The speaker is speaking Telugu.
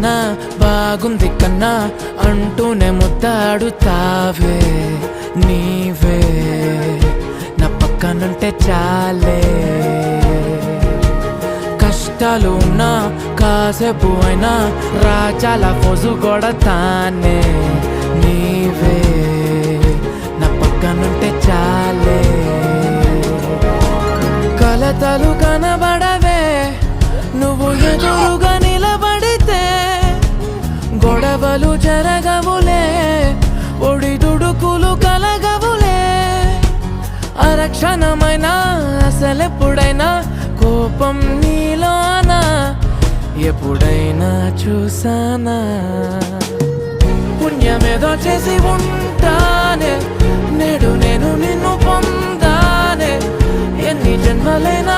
కన్నా బాగుంది కన్నా అంటూనే ముద్దాడుతావే నీవే నా పక్కనుంటే చాలే కష్టాలు ఉన్నా కాసేపు అయినా రాజాల ఫోజు కొడతానే నీవే నా పక్కనుంటే చాలే కలతలు కనబడవే నువ్వు ఎదురుగా నిలబడితే గొడవలు జరగవులే ఒడిదుడుకులు కలగవులే అరక్షణమైనా అసలెప్పుడైనా కోపం నీలోనా ఎప్పుడైనా చూసానా పుణ్యమేదో చేసి ఉంటానే నేడు నేను నిన్ను పొందానే ఎన్ని జన్మలైనా